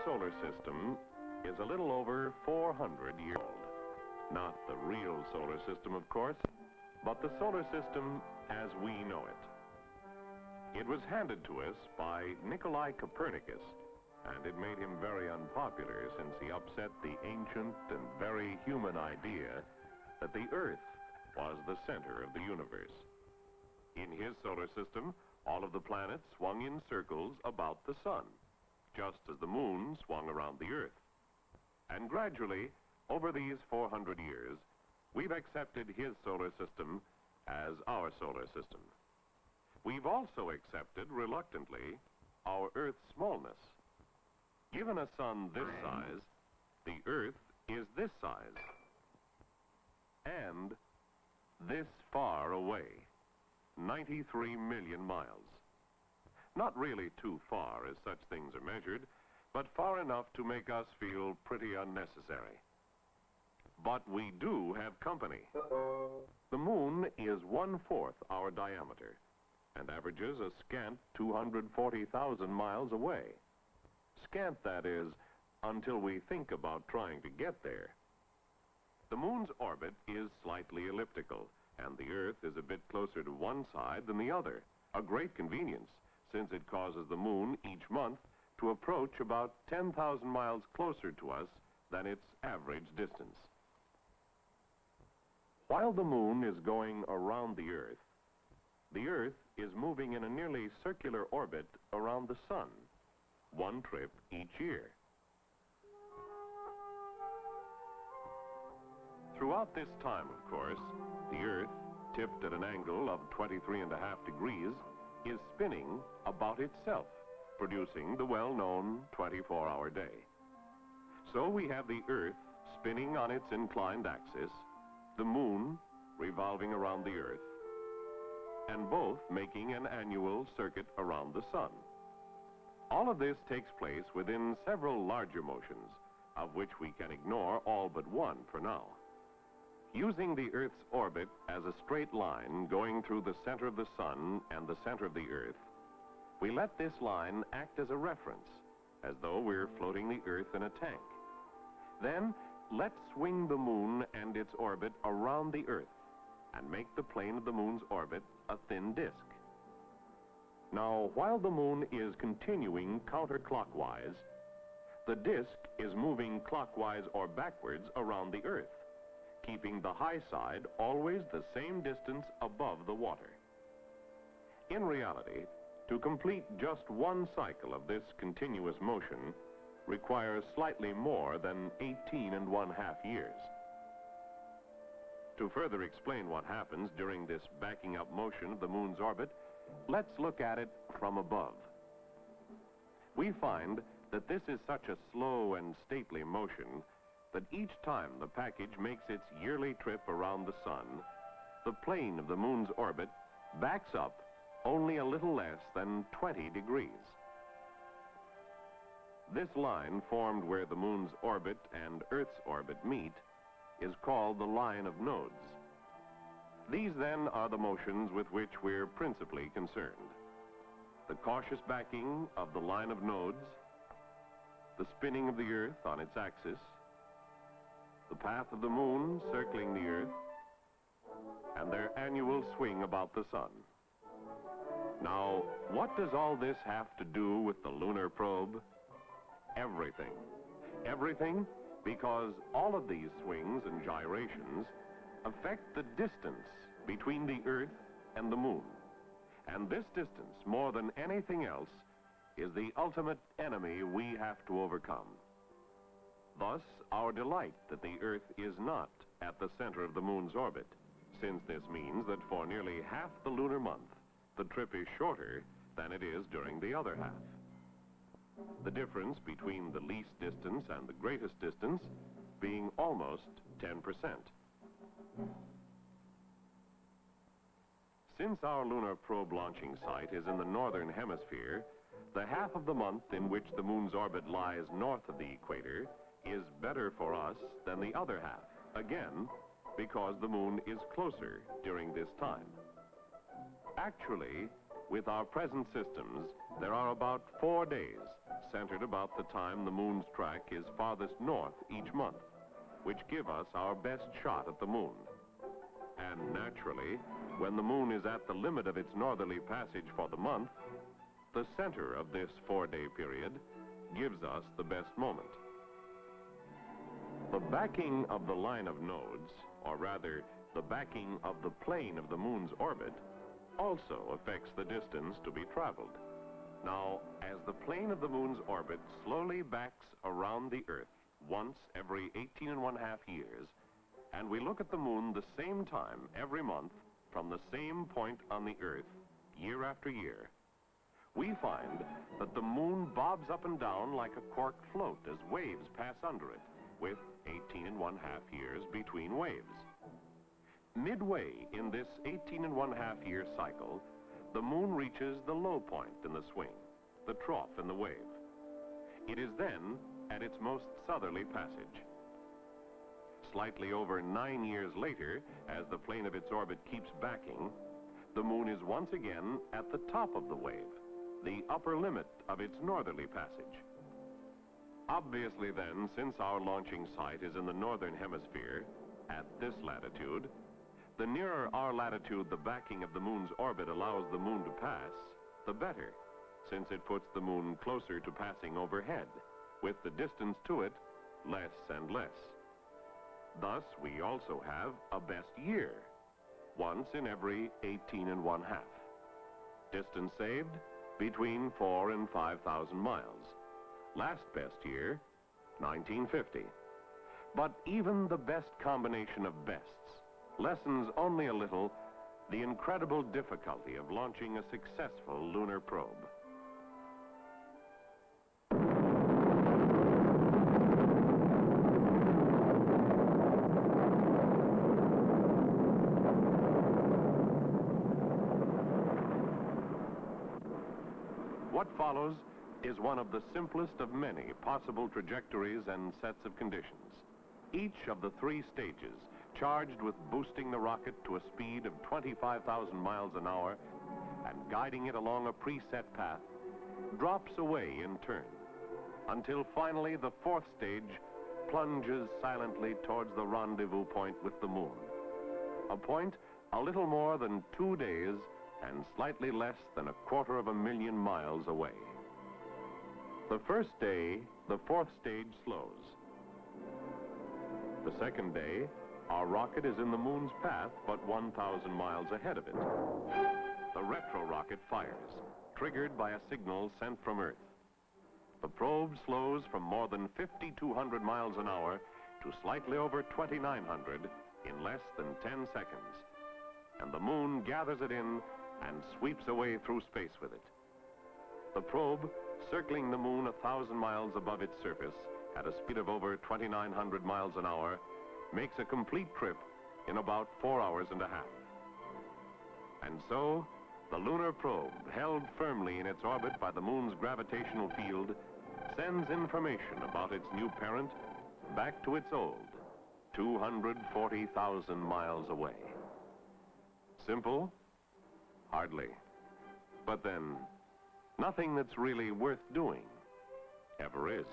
solar system is a little over 400 years old. Not the real solar system, of course, but the solar system as we know it. It was handed to us by Nikolai Copernicus, and it made him very unpopular since he upset the ancient and very human idea that the Earth was the center of the universe. In his solar system, all of the planets swung in circles about the sun, just as the moon swung around the Earth. And gradually, over these 400 years, we've accepted his solar system as our solar system. We've also accepted, reluctantly, our Earth's smallness. Given a sun this size, the Earth is this size, and this far away, 93 million miles. Not really too far as such things are measured, but far enough to make us feel pretty unnecessary. But we do have company. The moon is 1/4 our diameter and averages a scant 240,000 miles away. Scant, that is, until we think about trying to get there. The moon's orbit is slightly elliptical, and the Earth is a bit closer to one side than the other, a great convenience, since it causes the moon each month to approach about 10,000 miles closer to us than its average distance. While the moon is going around the Earth is moving in a nearly circular orbit around the sun, one trip each year. Throughout this time, of course, the Earth, tipped at an angle of 23.5 degrees, is spinning about itself, producing the well-known 24-hour day. So we have the Earth spinning on its inclined axis, the moon revolving around the Earth, and both making an annual circuit around the sun. All of this takes place within several larger motions, of which we can ignore all but one for now. Using the Earth's orbit as a straight line going through the center of the sun and the center of the Earth, we let this line act as a reference, as though we're floating the Earth in a tank. Then, let's swing the moon and its orbit around the Earth and make the plane of the moon's orbit a thin disk. Now, while the moon is continuing counterclockwise, the disk is moving clockwise or backwards around the Earth, keeping the high side always the same distance above the water. In reality, to complete just one cycle of this continuous motion requires slightly more than 18.5 years. To further explain what happens during this backing up motion of the moon's orbit, let's look at it from above. We find that this is such a slow and stately motion that each time the package makes its yearly trip around the sun, the plane of the moon's orbit backs up only a little less than 20 degrees. This line formed where the moon's orbit and Earth's orbit meet is called the line of nodes. These then are the motions with which we're principally concerned. The cautious backing of the line of nodes, the spinning of the Earth on its axis, the path of the moon circling the Earth, and their annual swing about the sun. Now, what does all this have to do with the lunar probe? Everything. Everything, because all of these swings and gyrations affect the distance between the Earth and the moon. And this distance, more than anything else, is the ultimate enemy we have to overcome. Thus, our delight that the Earth is not at the center of the moon's orbit, since this means that for nearly half the lunar month, the trip is shorter than it is during the other half. The difference between the least distance and the greatest distance being almost 10%. Since our lunar probe launching site is in the northern hemisphere, the half of the month in which the moon's orbit lies north of the equator is better for us than the other half, again, because the moon is closer during this time. Actually, With our present systems, there are about 4 days, centered about the time the moon's track is farthest north each month, which give us our best shot at the moon. And naturally, when the moon is at the limit of its northerly passage for the month, the center of this 4-day period gives us the best moment. The backing of the line of nodes, or rather, the backing of the plane of the moon's orbit, also affects the distance to be traveled. Now, as the plane of the moon's orbit slowly backs around the Earth once every 18.5 years, and we look at the moon the same time every month from the same point on the Earth year after year, we find that the moon bobs up and down like a cork float as waves pass under it, with 18.5 years between waves. Midway in this 18.5 year cycle, the moon reaches the low point in the swing, the trough in the wave. It is then at its most southerly passage. Slightly over 9 years later, as the plane of its orbit keeps backing, the moon is once again at the top of the wave, the upper limit of its northerly passage. Obviously then, since our launching site is in the northern hemisphere, at this latitude, the nearer our latitude the backing of the moon's orbit allows the moon to pass, the better, since it puts the moon closer to passing overhead, with the distance to it less and less. Thus, we also have a best year, once in every 18.5. Distance saved, between 4,000 and 5,000 miles. Last best year, 1950. But even the best combination of bests lessens only a little the incredible difficulty of launching a successful lunar probe. What follows is one of the simplest of many possible trajectories and sets of conditions. Each of the 3 stages, charged with boosting the rocket to a speed of 25,000 miles an hour and guiding it along a preset path, drops away in turn, until finally the 4th stage plunges silently towards the rendezvous point with the moon, a point a little more than 2 days and slightly less than 250,000 miles away. The first day, the 4th stage slows. The second day, our rocket is in the moon's path, but 1,000 miles ahead of it. The retro rocket fires, triggered by a signal sent from Earth. The probe slows from more than 5,200 miles an hour to slightly over 2,900 in less than 10 seconds. And the moon gathers it in and sweeps away through space with it. The probe, circling the moon 1,000 miles above its surface at a speed of over 2,900 miles an hour, makes a complete trip in about 4 hours and a half. And so, the lunar probe, held firmly in its orbit by the moon's gravitational field, sends information about its new parent back to its old, 240,000 miles away. Simple? Hardly. But then, nothing that's really worth doing ever is.